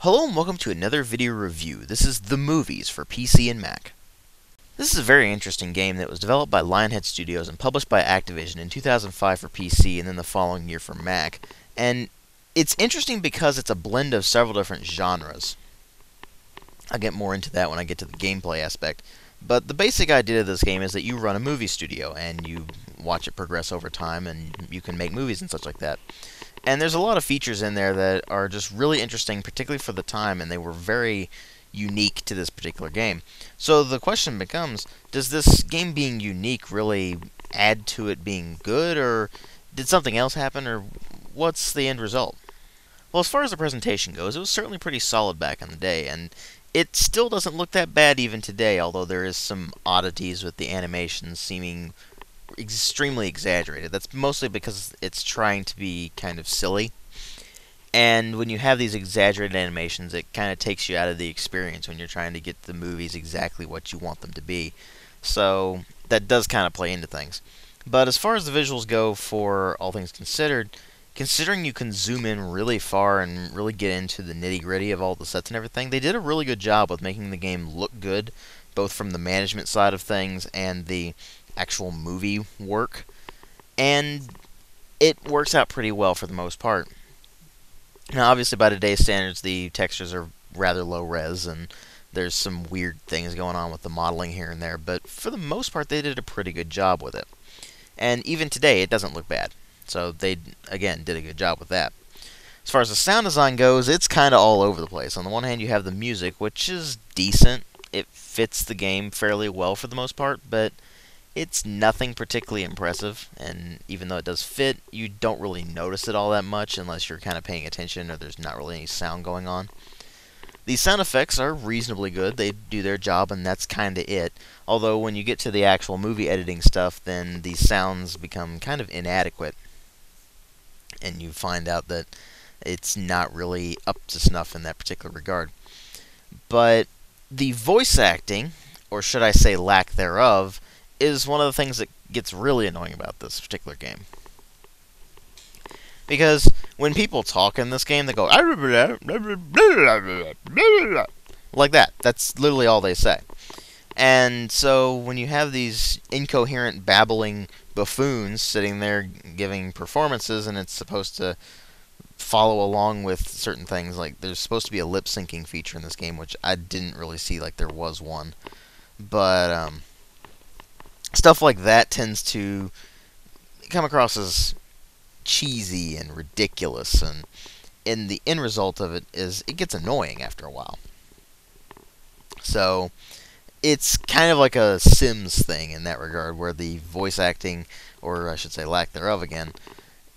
Hello and welcome to another video review. This is The Movies for PC and Mac. This is a very interesting game that was developed by Lionhead Studios and published by Activision in 2005 for PC and then the following year for Mac. And it's interesting because it's a blend of several different genres. I'll get more into that when I get to the gameplay aspect. But the basic idea of this game is that you run a movie studio and you watch it progress over time and you can make movies and such like that. And there's a lot of features in there that are just really interesting, particularly for the time, and they were very unique to this particular game. So the question becomes, does this game being unique really add to it being good, or did something else happen, or what's the end result? Well, as far as the presentation goes, it was certainly pretty solid back in the day, and it still doesn't look that bad even today, although there is some oddities with the animations seeming extremely exaggerated. That's mostly because it's trying to be kind of silly. And when you have these exaggerated animations, it kind of takes you out of the experience when you're trying to get the movies exactly what you want them to be. So that does kind of play into things. But as far as the visuals go, for all things considered, considering you can zoom in really far and really get into the nitty-gritty of all the sets and everything, they did a really good job with making the game look good, both from the management side of things and the actual movie work, and it works out pretty well for the most part. Now, obviously, by today's standards, the textures are rather low res, and there's some weird things going on with the modeling here and there, but for the most part, they did a pretty good job with it. And even today, it doesn't look bad. So they, again, did a good job with that. As far as the sound design goes, it's kind of all over the place. On the one hand, you have the music, which is decent. It fits the game fairly well for the most part, but it's nothing particularly impressive, and even though it does fit, you don't really notice it all that much unless you're kind of paying attention or there's not really any sound going on. The sound effects are reasonably good. They do their job, and that's kind of it. Although when you get to the actual movie editing stuff, then the sounds become kind of inadequate, and you find out that it's not really up to snuff in that particular regard. But the voice acting, or should I say lack thereof, is one of the things that gets really annoying about this particular game. Because when people talk in this game, they go like that. That's literally all they say. And so when you have these incoherent, babbling buffoons sitting there giving performances, and it's supposed to follow along with certain things, like there's supposed to be a lip-syncing feature in this game, which I didn't really see like there was one. But stuff like that tends to come across as cheesy and ridiculous, and the end result of it is it gets annoying after a while. So it's kind of like a Sims thing in that regard, where the voice acting, or I should say lack thereof again,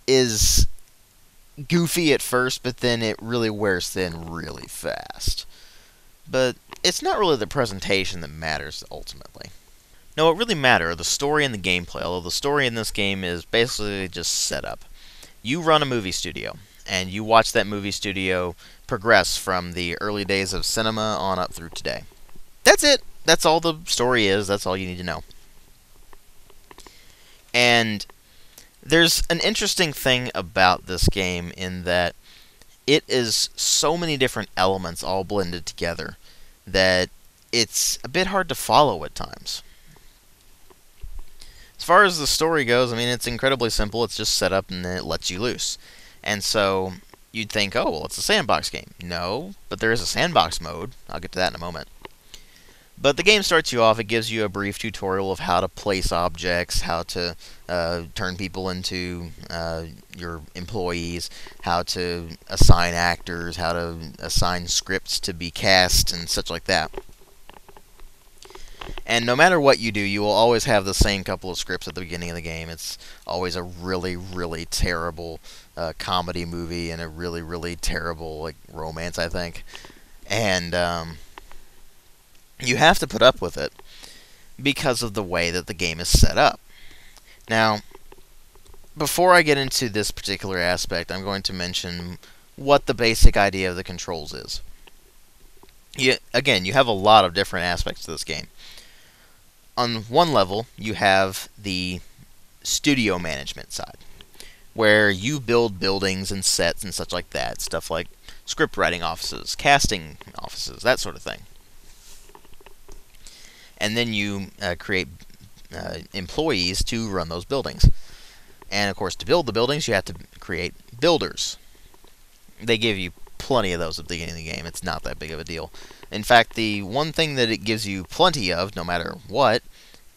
is goofy at first, but then it really wears thin really fast. But it's not really the presentation that matters ultimately. Now, what really matters are the story and the gameplay, although the story in this game is basically just set up. You run a movie studio, and you watch that movie studio progress from the early days of cinema on up through today. That's it. That's all the story is. That's all you need to know. And there's an interesting thing about this game in that it is so many different elements all blended together that it's a bit hard to follow at times. As far as the story goes, I mean, it's incredibly simple. It's just set up and then it lets you loose. And so you'd think, oh, well, it's a sandbox game. No, but there is a sandbox mode. I'll get to that in a moment. But the game starts you off. It gives you a brief tutorial of how to place objects, how to turn people into your employees, how to assign actors, how to assign scripts to be cast, and such like that. And no matter what you do, you will always have the same couple of scripts at the beginning of the game. It's always a really, really terrible comedy movie and a really, really terrible like romance, I think. And you have to put up with it because of the way that the game is set up. Now, before I get into this particular aspect, I'm going to mention what the basic idea of the controls is. Again, you have a lot of different aspects to this game. On one level, you have the studio management side, where you build buildings and sets and such like that. Stuff like script writing offices, casting offices, that sort of thing. And then you create employees to run those buildings. And of course, to build the buildings, you have to create builders. They give you plenty of those at the beginning of the game. It's not that big of a deal. In fact, the one thing that it gives you plenty of, no matter what,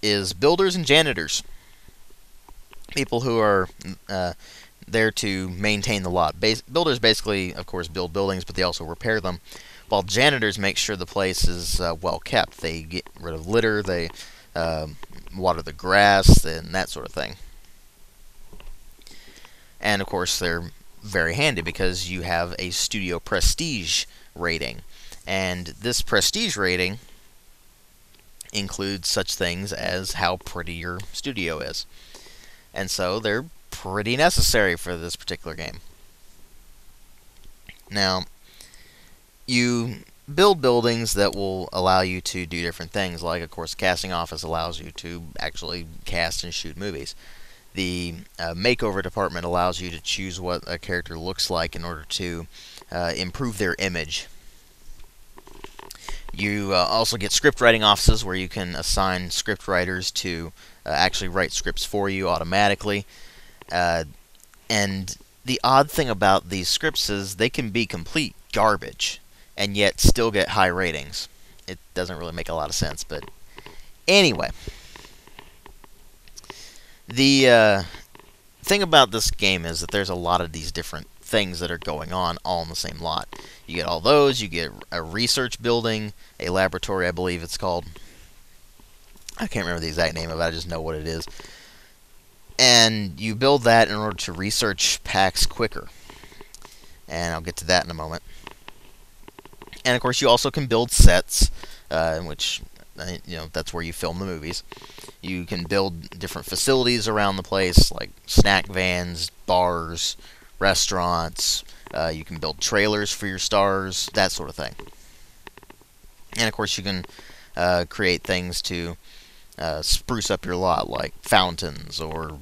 is builders and janitors. People who are there to maintain the lot. Builders basically, of course, build buildings, but they also repair them, while janitors make sure the place is well kept. They get rid of litter, they water the grass, and that sort of thing. And of course, they're very handy because you have a studio prestige rating. And this prestige rating includes such things as how pretty your studio is. And so they're pretty necessary for this particular game. Now, you build buildings that will allow you to do different things, like, of course, casting office allows you to actually cast and shoot movies. The makeover department allows you to choose what a character looks like in order to improve their image. You also get script writing offices where you can assign script writers to actually write scripts for you automatically. And the odd thing about these scripts is they can be complete garbage and yet still get high ratings. It doesn't really make a lot of sense, but anyway. The thing about this game is that there's a lot of these different things that are going on all in the same lot. You get all those, you get a research building, a laboratory, I believe it's called. I can't remember the exact name of it, I just know what it is. And you build that in order to research packs quicker. And I'll get to that in a moment. And of course you also can build sets, which, that's where you film the movies. You can build different facilities around the place, like snack vans, bars, restaurants. You can build trailers for your stars, that sort of thing. And of course you can create things to spruce up your lot, like fountains or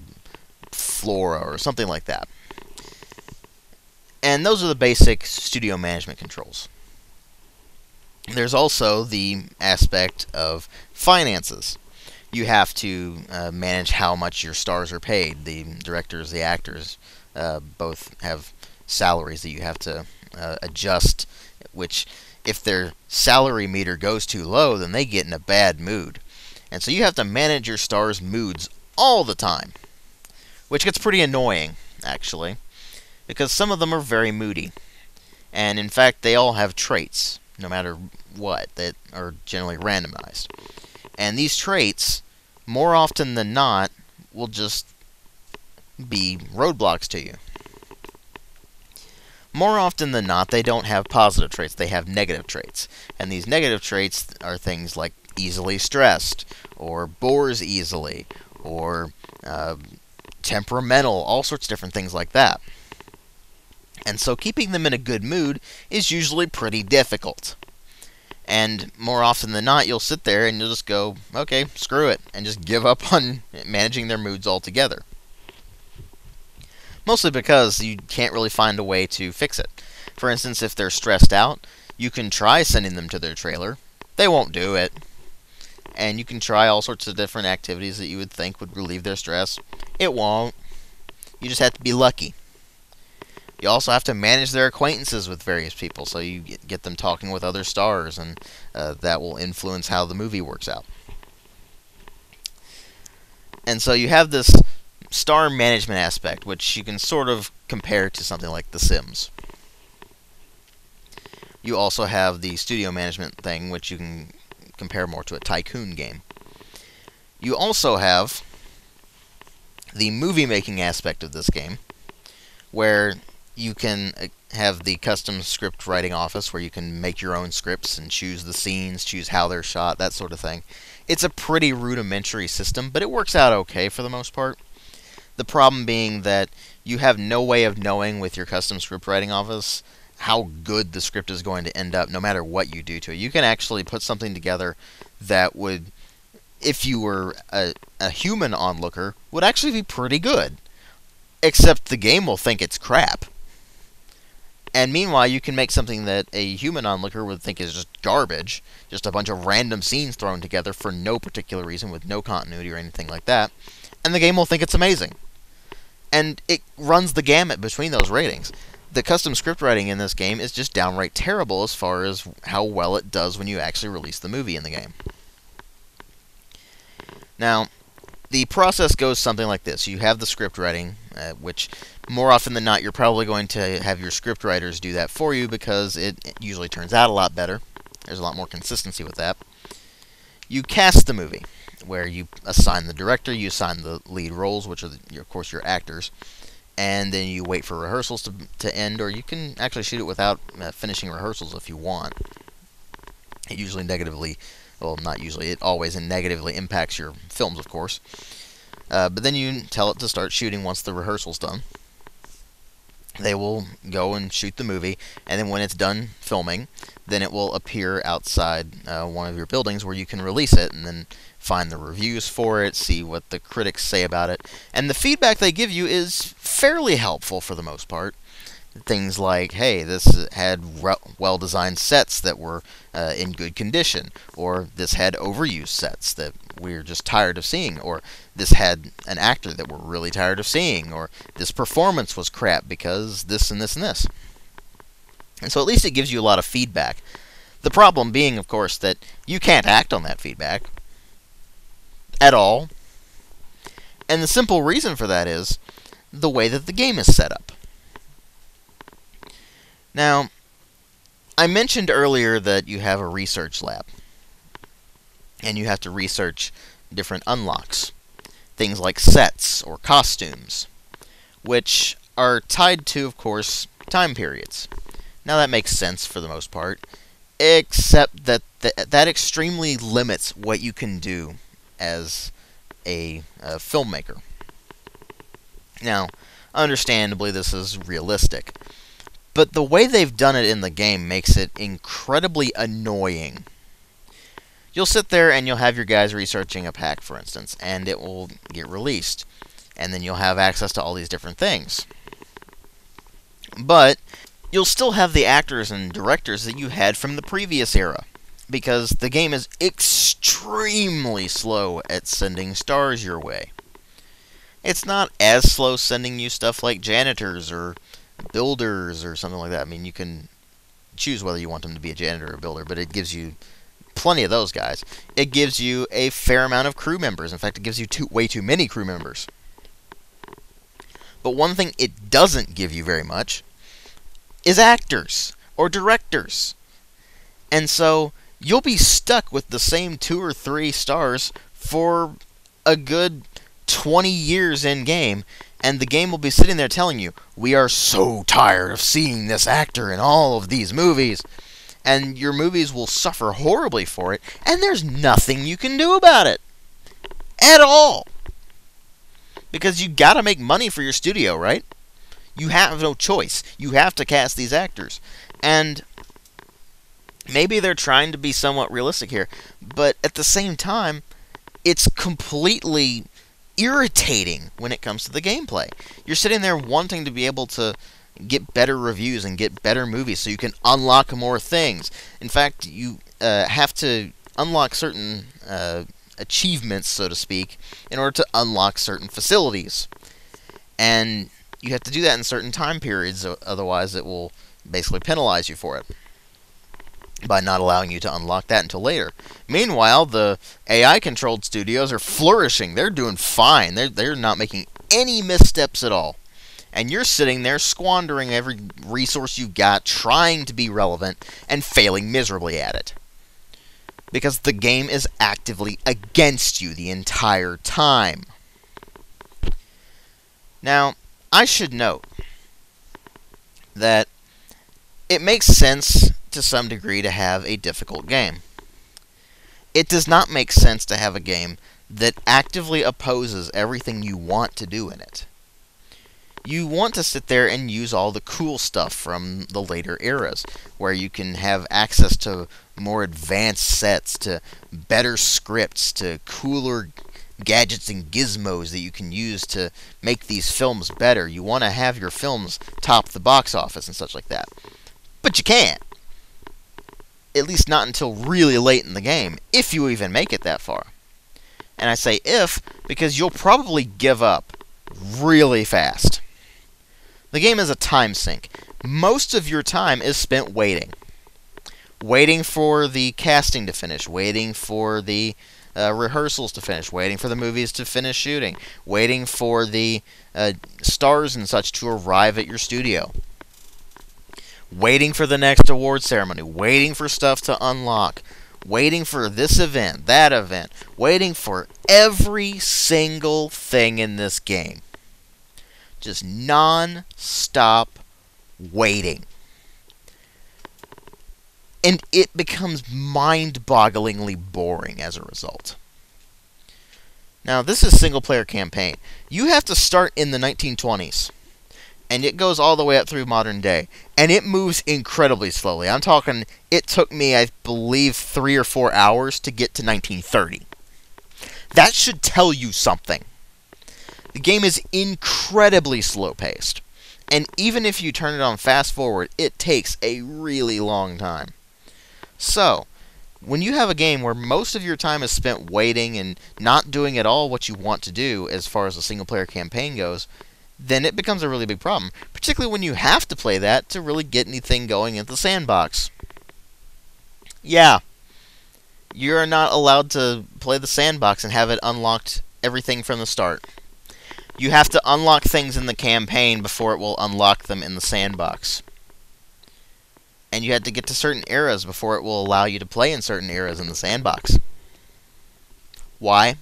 flora or something like that. And those are the basic studio management controls. There's also the aspect of finances. You have to manage how much your stars are paid. The directors, the actors, both have salaries that you have to adjust, which if their salary meter goes too low, then they get in a bad mood. And so you have to manage your stars' moods all the time, which gets pretty annoying, actually, because some of them are very moody. And in fact, they all have traits, no matter what, that are generally randomized. And these traits, more often than not, will just be roadblocks to you. More often than not, they don't have positive traits, they have negative traits. And these negative traits are things like easily stressed, or bores easily, or temperamental, all sorts of different things like that. And so keeping them in a good mood is usually pretty difficult. And more often than not, you'll sit there and you'll just go, okay, screw it, and just give up on managing their moods altogether. Mostly because you can't really find a way to fix it. For instance, if they're stressed out, you can try sending them to their trailer. They won't do it. And you can try all sorts of different activities that you would think would relieve their stress. It won't. You just have to be lucky. You also have to manage their acquaintances with various people, so you get them talking with other stars, and that will influence how the movie works out. And so you have this star management aspect, which you can sort of compare to something like The Sims. You also have the studio management thing, which you can compare more to a tycoon game. You also have the movie-making aspect of this game, where you can have the custom script writing office, where you can make your own scripts and choose the scenes, choose how they're shot, that sort of thing. It's a pretty rudimentary system, but it works out okay for the most part. The problem being that you have no way of knowing with your custom script writing office how good the script is going to end up, no matter what you do to it. You can actually put something together that would, if you were a human onlooker, would actually be pretty good. Except the game will think it's crap. And meanwhile, you can make something that a human onlooker would think is just garbage, just a bunch of random scenes thrown together for no particular reason, with no continuity or anything like that, and the game will think it's amazing. And it runs the gamut between those ratings. The custom script writing in this game is just downright terrible as far as how well it does when you actually release the movie in the game. Now, the process goes something like this. You have the script writing, which more often than not you're probably going to have your script writers do that for you because it usually turns out a lot better. There's a lot more consistency with that. You cast the movie, where you assign the director, you assign the lead roles, which are, of course, your actors, and then you wait for rehearsals to end, or you can actually shoot it without finishing rehearsals if you want. It usually negatively, well, not usually, it always negatively impacts your films, of course. But then you tell it to start shooting once the rehearsal's done. They will go and shoot the movie, and then when it's done filming, then it will appear outside one of your buildings where you can release it, and then find the reviews for it, see what the critics say about it. And the feedback they give you is fairly helpful for the most part. Things like, hey, this had well-designed sets that were in good condition, or this had overused sets that we're just tired of seeing, or this had an actor that we're really tired of seeing, or this performance was crap because this and this and this. And so at least it gives you a lot of feedback. The problem being, of course, that you can't act on that feedback at all. And the simple reason for that is the way that the game is set up. Now, I mentioned earlier that you have a research lab, and you have to research different unlocks, things like sets or costumes, which are tied to, of course, time periods. Now that makes sense for the most part, except that that extremely limits what you can do as a filmmaker. Now, understandably, this is realistic, but the way they've done it in the game makes it incredibly annoying. You'll sit there and you'll have your guys researching a pack, for instance, and it will get released. And then you'll have access to all these different things. But you'll still have the actors and directors that you had from the previous era, because the game is extremely slow at sending stars your way. It's not as slow sending you stuff like janitors or builders or something like that. I mean, you can choose whether you want them to be a janitor or a builder, but it gives you plenty of those guys. It gives you a fair amount of crew members. In fact, it gives you way too many crew members. But one thing it doesn't give you very much is actors or directors. And so you'll be stuck with the same 2 or 3 stars for a good 20 years in game, and the game will be sitting there telling you, we are so tired of seeing this actor in all of these movies, and your movies will suffer horribly for it, and there's nothing you can do about it at all, because you gotta make money for your studio, right? You have no choice. You have to cast these actors, and maybe they're trying to be somewhat realistic here, but at the same time, it's completely irritating when it comes to the gameplay. You're sitting there wanting to be able to get better reviews and get better movies so you can unlock more things. In fact, you have to unlock certain achievements, so to speak, in order to unlock certain facilities. And you have to do that in certain time periods, otherwise it will basically penalize you for it by not allowing you to unlock that until later. Meanwhile, the AI-controlled studios are flourishing. They're doing fine. They're not making any missteps at all. And you're sitting there squandering every resource you've got, trying to be relevant, and failing miserably at it. Because the game is actively against you the entire time. Now, I should note that it makes sense to some degree to have a difficult game. It does not make sense to have a game that actively opposes everything you want to do in it. You want to sit there and use all the cool stuff from the later eras, where you can have access to more advanced sets, to better scripts, to cooler gadgets and gizmos that you can use to make these films better. You want to have your films top the box office and such like that. But you can't. At least not until really late in the game, if you even make it that far. And I say if, because you'll probably give up really fast. The game is a time sink. Most of your time is spent waiting. Waiting for the casting to finish, waiting for the rehearsals to finish, waiting for the movies to finish shooting, waiting for the stars and such to arrive at your studio, waiting for the next award ceremony, waiting for stuff to unlock, waiting for this event, that event, waiting for every single thing in this game. Just non-stop waiting. And it becomes mind-bogglingly boring as a result. Now, this is single-player campaign. You have to start in the 1920s. And it goes all the way up through modern day. And it moves incredibly slowly. I'm talking, it took me, I believe, 3 or 4 hours to get to 1930. That should tell you something. The game is incredibly slow-paced. And even if you turn it on fast-forward, it takes a really long time. So, when you have a game where most of your time is spent waiting and not doing at all what you want to do as far as a single-player campaign goes, then it becomes a really big problem, particularly when you have to play that to really get anything going in the sandbox. Yeah, you're not allowed to play the sandbox and have it unlocked everything from the start. You have to unlock things in the campaign before it will unlock them in the sandbox. And you had to get to certain eras before it will allow you to play in certain eras in the sandbox. Why?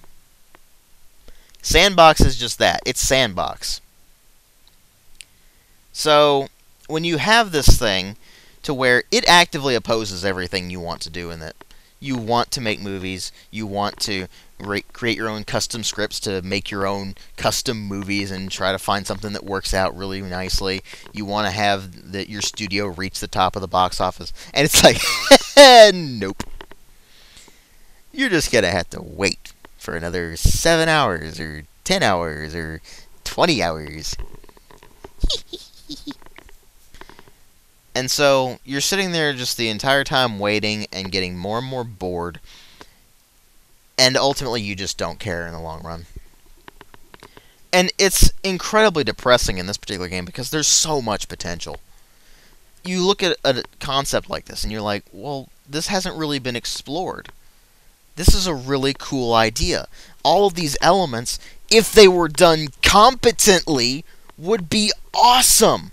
Sandbox is just that. It's sandbox. So, when you have this thing to where it actively opposes everything you want to do in it, you want to make movies, you want to create your own custom scripts to make your own custom movies and try to find something that works out really nicely. You want to have your studio reach the top of the box office. And it's like, nope. You're just going to have to wait for another 7 hours or 10 hours or 20 hours. And so you're sitting there just the entire time waiting and getting more and more bored. And ultimately, you just don't care in the long run. And it's incredibly depressing in this particular game because there's so much potential. You look at a concept like this and you're like, well, this hasn't really been explored. This is a really cool idea. All of these elements, if they were done competently, would be awesome.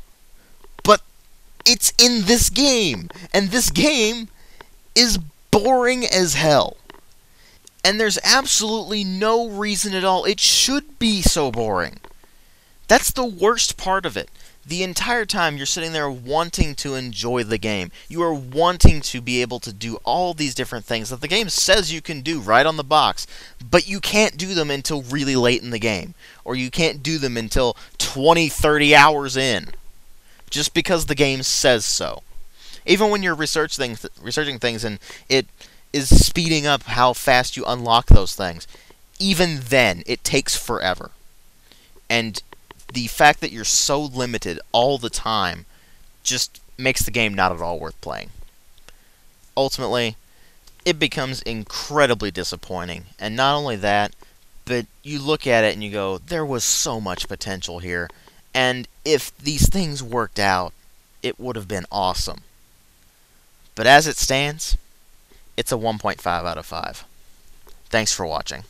But it's in this game. And this game is boring as hell. And there's absolutely no reason at all it should be so boring. That's the worst part of it. The entire time you're sitting there wanting to enjoy the game. You are wanting to be able to do all these different things that the game says you can do right on the box, but you can't do them until really late in the game. Or you can't do them until 20, 30 hours in. Just because the game says so. Even when you're researching things and it is speeding up how fast you unlock those things, even then, it takes forever. And the fact that you're so limited all the time just makes the game not at all worth playing. Ultimately, it becomes incredibly disappointing. And not only that, but you look at it and you go, there was so much potential here. And if these things worked out, it would have been awesome. But as it stands, it's a 1.5 out of 5. Thanks for watching.